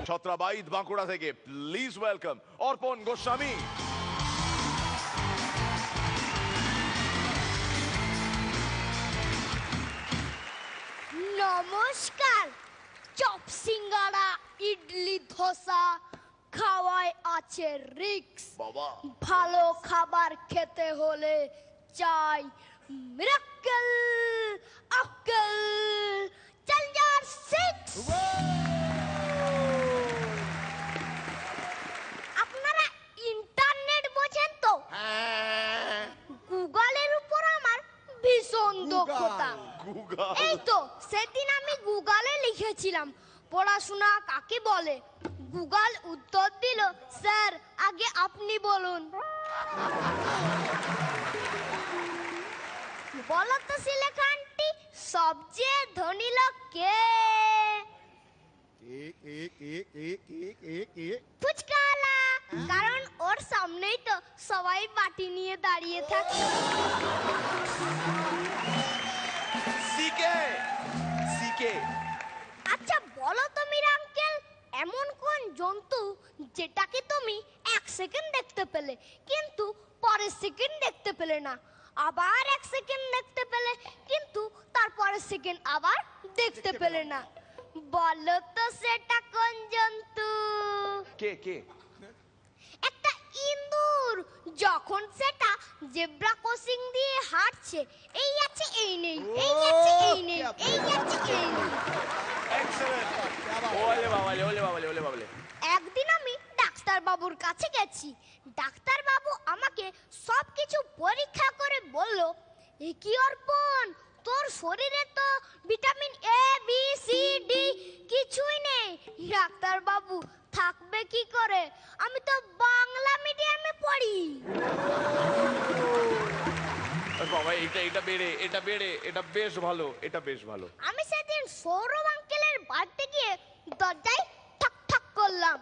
ছত্রাবাইদ বাঁকুড়া থেকে please welcome অর্পণ গোস্বামী। নমস্কার। চপ সিঙ্গারা ইডলি ধোসা খাওয়ায় আছে রিক্স। বাবা ভালো খাবার খেতে হলে চাই মিরাক্কেল আক্কেল চ্যালেঞ্জার 6। আপনারা ইন্টারনেট বোঝেন তো? গুগলের উপর আমার ভীষণ দক্ষতা। এই তো সেদিন আমি গুগলে লিখেছিলাম পড়াশোনা কাকে বলে। গুগল উত্তর দিল, স্যার আগে আপনি বলুন। বলো তো শিলেখা আন্টি, সবচেয়ে ধনী লোক কে? ফুচকাওয়ালা, কারণ ওর সামনেই তো সবাই বাটি নিয়ে দাঁড়িয়ে থাকে। আচ্ছা বলো তো মীরা আঙ্কেল, এমন কোন জন্তু যেটাকে তুমি 1 সেকেন্ড দেখতে পেলে কিন্তু পরের সেকেন্ড দেখতে পেলে না, আবার 1 সেকেন্ড দেখতে পেলে কিন্তু তারপরের সেকেন্ড আবার দেখতে পেলে না? বলো তো সেটা কোন জন্তু? কে কে? একটা ইঁদুর। যখন সেটা জেব্রা ক্রসিং দিয়ে হাঁটছে, এই আছে এই নেই, এই আছে এই নেই, এই আছে এই নেই। একদিন আমি ডাক্তার বাবুর কাছে গেছি। ডাক্তার বাবু আমাকে সবকিছু পরীক্ষা করে বলল, এ কি অর্পণ, তোর শরীরে তো vitamin A B C D কিছুই নেই। ডাক্তার বাবু থাকবে কি করে, আমি তো বাংলা মিডিয়ামে পড়ি। বাবা এটা বেড়ে এটা বেশ ভালো, এটা বেশ ভালো। আমি সেদিন সৌরভ আঙ্কেলের বাড়িতে গিয়ে দরজায় ঠক ঠক করলাম।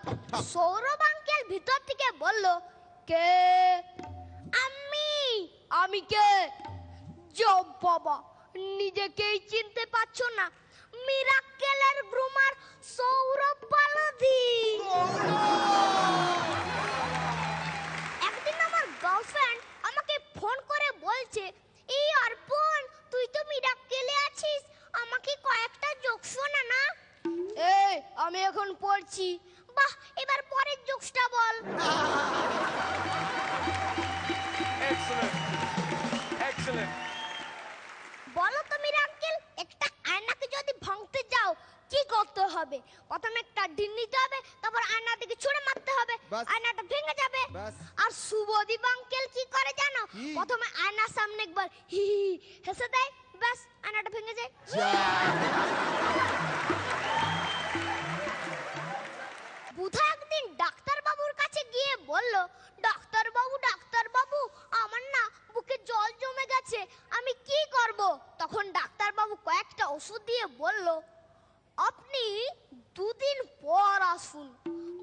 সৌরভ আঙ্কেল ভিতর থেকে বলল, কে? আমি কে? জব বাবা, নিজেকেই চিনতে পারছো না? মিরাক্কেলের গ্রুমার সৌরভ বালাধি। একদিন আমার গার্লফ্রেন্ড আমাকে ফোন করে বলছে, এই অর্পণ তুই তো মিরাক্কেলে আছিস, আমাকে কয়েকটা জোক শোনা না। এই আমি এখন পড়ছি। বাহ, এবার পরের জোকসটা বল। এক্সেলেন্ট। বলো তো মিরাক্কেল, একটা আয়নাকে যদি ভাঙতে যাও কি করতে হবে? প্রথমে একটা ঢিল নিতে হবে, তারপর আয়না থেকে ছুঁড়ে মারতে হবে, আয়নাটা ভেঙে যাবে। আর শুভদীপ আঙ্কেল কি করে জানো? প্রথমে আয়নার সামনে একবার হি হি হেসে দেয়, ব্যাস আয়নাটা ভেঙে যায়। বুধা একদিন ডাক্তার বাবুর কাছে গিয়ে বলল, ডাক্তার বাবু আমার না বুকে জল জমে গেছে, আমি কি করব? তখন ডাক্তার বাবু কয়েকটা ওষুধ দিয়ে বলল, আপনি 2 দিন পর আসুন।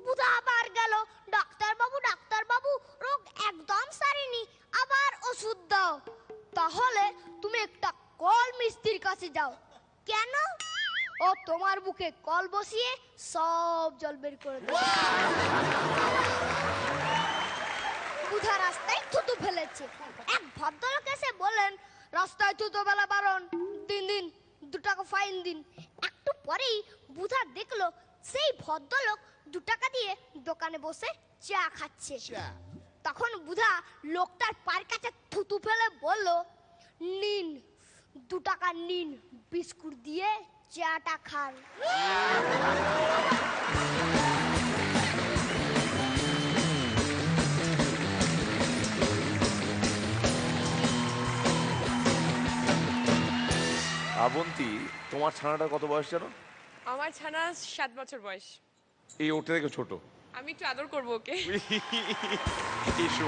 বুধা আবার গেল, ডাক্তার বাবু রোগ একদম সারেনি, আবার ওষুধ দাও। তাহলে তুমি একটা কল মিস্ত্রির কাছে যাও। কেন? ও তোমার বুকে কল বসিয়ে সব জল বের করে দেবে। বুধা রাস্তায় থুতু ফেলেছে। এক ভদ্রলোক এসে বলেন, রাস্তায় থুতু ফেলা বারণ, 3 দিন 2 টাকা ফাইন দিন। একটু পরেই বুধা দেখলো সেই ভদ্রলোক 2 টাকা দিয়ে দোকানে বসে চা খাচ্ছে। তখন বুধা লোকটার পায়ের কাছে থুতু ফেলে বলল, নিন 2 টাকা নিন, বিস্কুট দিয়ে চাটা খান। আবন্তী, তোমার ছানাটার কত বয়স জানো? আমার ছানা 7 বছর বয়স। এই ওটা থেকে ছোট। আমি একটু আদর করবো ওকে। এসো।